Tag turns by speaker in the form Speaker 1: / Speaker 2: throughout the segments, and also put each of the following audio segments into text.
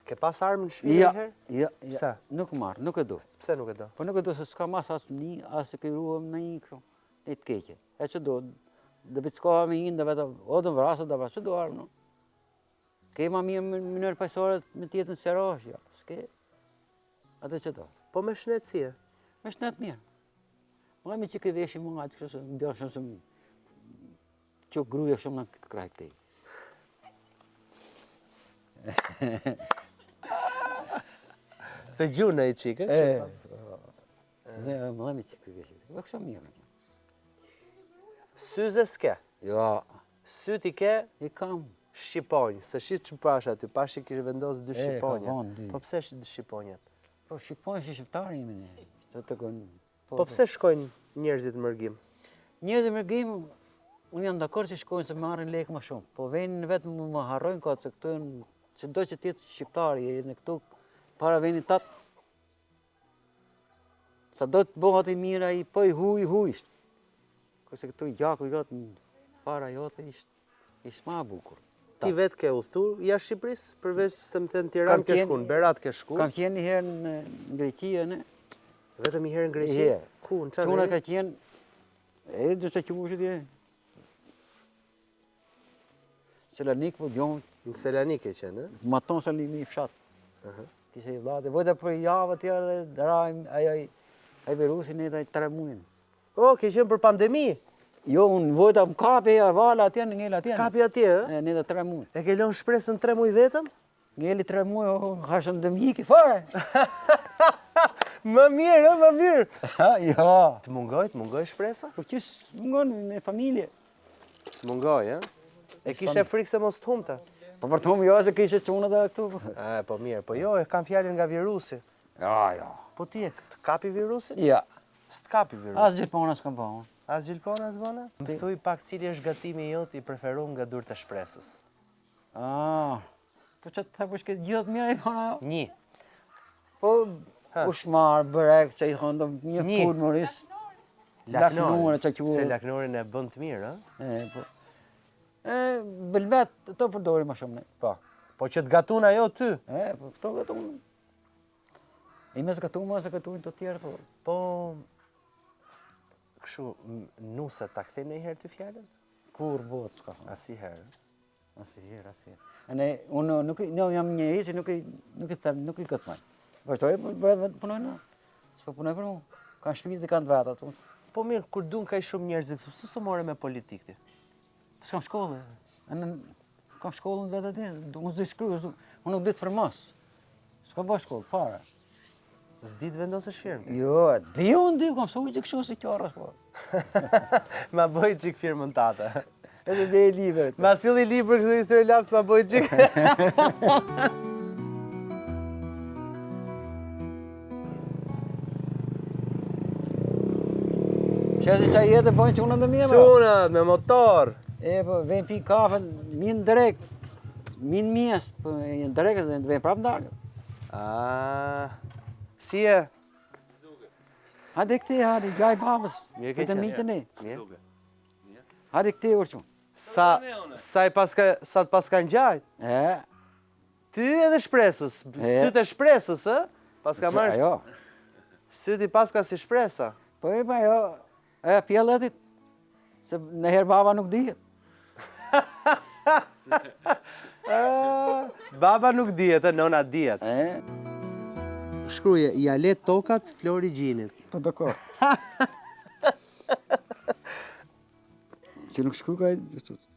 Speaker 1: Ke pas armë në shtëpi herë?
Speaker 2: Ja.
Speaker 1: Pse?
Speaker 2: Nuk marr, nuk e do.
Speaker 1: Pse nuk e do?
Speaker 2: Po nuk e do se s'ka mas as një, as e krijuam në një kështu. Një të keqe. E që do, dhe bëtë s'ka me një, dhe vetë, o të vrasë, dhe vrasë, që do armë, no? Ke ma mirë mënyrë pajësore me tjetën serash, ja, s'ke. Atë që do.
Speaker 1: Po me shnetësie?
Speaker 2: Me shnet mirë. Ma me që ke veshë më nga të kështë, më dërë shumë se më që gruja shumë në kraj këtej.
Speaker 1: Të gjunë e i qikë,
Speaker 2: Dhe më me që ke veshë, dhe kështë mirë.
Speaker 1: Syze s'ke?
Speaker 2: Ja,
Speaker 1: Syt i ke
Speaker 2: i kam.
Speaker 1: shqiponjë, se shi që pash aty, pash i kishë vendosë 2 shqiponje.
Speaker 2: ka vonë dy.
Speaker 1: Po pse 2 shqiponjet?
Speaker 2: Po shqipojnë si shqiptarë jemi ne. Të konë...
Speaker 1: Po pse shkojnë njerëzit mërgim?
Speaker 2: Njerëzit mërgim, unë jam dakord që shkojnë se marrin lekë më shumë. Po venin vetëm më harrojnë ka se këtu janë, që do që tjetë shqiptari, në këtu para venin tatë. Sa do të bëhat i mira i po i hujsht. Kërse këtu i gjaku jotë në para jote ishtë ma bukur.
Speaker 1: Ti vetë ke udhëtur jashtë Shqipërisë, përveç se më thënë Tiranë ke shku, në Berat ke shku?
Speaker 2: Kam qenë një herë në Greqia, ne.
Speaker 1: Vetëm një herë në Greqi?
Speaker 2: Herë.
Speaker 1: Ku, në qanë
Speaker 2: Quna
Speaker 1: veri?
Speaker 2: ka qenë, du se që ushët je. Selanik, po gjohën,
Speaker 1: Në Selanik e qenë, e?
Speaker 2: maton se një fshatë. Kise i vlade, vojta për javë tjerë dhe dërajmë, ai virusin e dhe 3 muajnë.
Speaker 1: O, ke qenë për pandemi?
Speaker 2: Jo, unë vojta më kapi e vala atje në ngellë atje.
Speaker 1: Kapi atje, e?
Speaker 2: Në dhe 3 muaj.
Speaker 1: E ke lënë shpresën 3 muaj vetëm?
Speaker 2: Ngelli 3 muaj, hashën dhe mjiki fare.
Speaker 1: Më mirë, më mirë.
Speaker 2: Ja.
Speaker 1: Të mungoj shpresa?
Speaker 2: Po qësë mungon me familje.
Speaker 1: Mungoj, e? E kishe frikë se mos të humte?
Speaker 2: Po për të humë jo se kishe qunë dhe këtu.
Speaker 1: E, po mirë, po jo, e kam fjallin nga virusi.
Speaker 2: Ja.
Speaker 1: Po ti e të kapi virusin?
Speaker 2: Ja.
Speaker 1: S'të kapi virusin?
Speaker 2: As gjithpona s'kam pa unë.
Speaker 1: As gjilpona, as bona? Më thuj pak cili është gatimi jot i preferuar nga durt e shpresës.
Speaker 2: Po që të thepë është këtë gjithë mira i pana jo?
Speaker 1: 1.
Speaker 2: Po ushmar, bërek, që i thonë një kur mëris. Laknore që që
Speaker 1: Se laknorin e bën të mirë, a?
Speaker 2: Po. Bëlbet, të përdori ma shumë ne.
Speaker 1: Po. Po që të gatun ajo ty?
Speaker 2: Po këto gatun. I mes gatun ma se gatun të tjerë, po.
Speaker 1: Po... Kështu, nuse ta këthejmë në i herë të fjallën?
Speaker 2: Kur bot, s'ka thonë.
Speaker 1: Asiherë.
Speaker 2: Asiherë. Unë jam njëri që nuk i them, nuk i kësmaj. Vazhdoj, punoj në. S'po punoj për mu. Kanë shpiti dhe kanë të vetat.
Speaker 1: Po mirë, kur dun ka i shumë njerëzit, pëse së more me politikti?
Speaker 2: S'kam shkollë. Kam shkollën vetë ati. Unë s'di shkryë, unë nuk di të fërmas. S'ka bëj shkollë, fare.
Speaker 1: S'di të vendosë shfirmë?
Speaker 2: Jo, di, kam su që kështu si qarës, po.
Speaker 1: Ma bëj qik firmën tate.
Speaker 2: Edhe dhe e liber.
Speaker 1: Ma silli libër këtë histori laps, ma bëj qik.
Speaker 2: Qëti që jetë bojnë qunën dhe mjema?
Speaker 1: Qunët, me motor.
Speaker 2: Po, vejnë pi kafe, minë drek, minë mjestë, po, në drekës dhe vejnë prapë ndarë.
Speaker 1: Si e?
Speaker 2: Hadi këti, hadi, gjaj babës,
Speaker 1: Mirë ke
Speaker 2: këtë
Speaker 1: qenë.
Speaker 2: mitën e.
Speaker 1: Mirë.
Speaker 2: Hadi këti, urqun.
Speaker 1: Sa të paska në gjajt? Ty edhe shpresës, sytë e shpresës, e? Paska marrë?
Speaker 2: Ajo.
Speaker 1: Sytë i paska si shpresa?
Speaker 2: Po e pa jo, pjelletit, se nëherë baba nuk dihet.
Speaker 1: Baba nuk dihet, nona dihet. Shkruje, ja let tokat Flori Gjinit.
Speaker 2: Po dakor. Që nuk shkru ka e,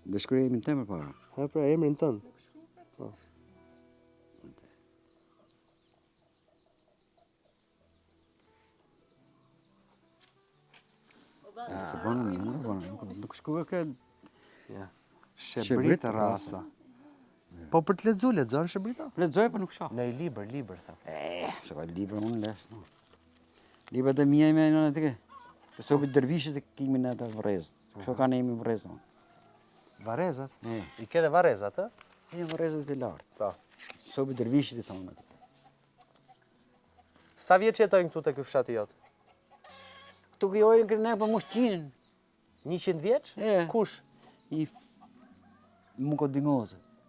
Speaker 2: dhe shkruaj emrin temër para.
Speaker 1: Ha pra, emrin tënë.
Speaker 2: Se bonë, nuk shkru ka e...
Speaker 1: Shebrit rasa. Po për të lexon Shebrita?
Speaker 2: Lexoj, po nuk shoh.
Speaker 1: Në i libër, thëmë.
Speaker 2: Se ka libër unë les. Libër dhe mija ime në në të ke. Se sobi dërvishit e kimi në të vërezët. Kështu ka në imi vërezët.
Speaker 1: Varezat? I ke dhe varezat, e?
Speaker 2: E vërezët e lartë.
Speaker 1: Po.
Speaker 2: Sobi dërvishit i thonë në të.
Speaker 1: Sa vjeç jetojnë këtu të ky fshati jotë?
Speaker 2: Këtu këjojnë kërë ne për mushqinin.
Speaker 1: 100 vjeç? Kush?
Speaker 2: I Mukodingozë.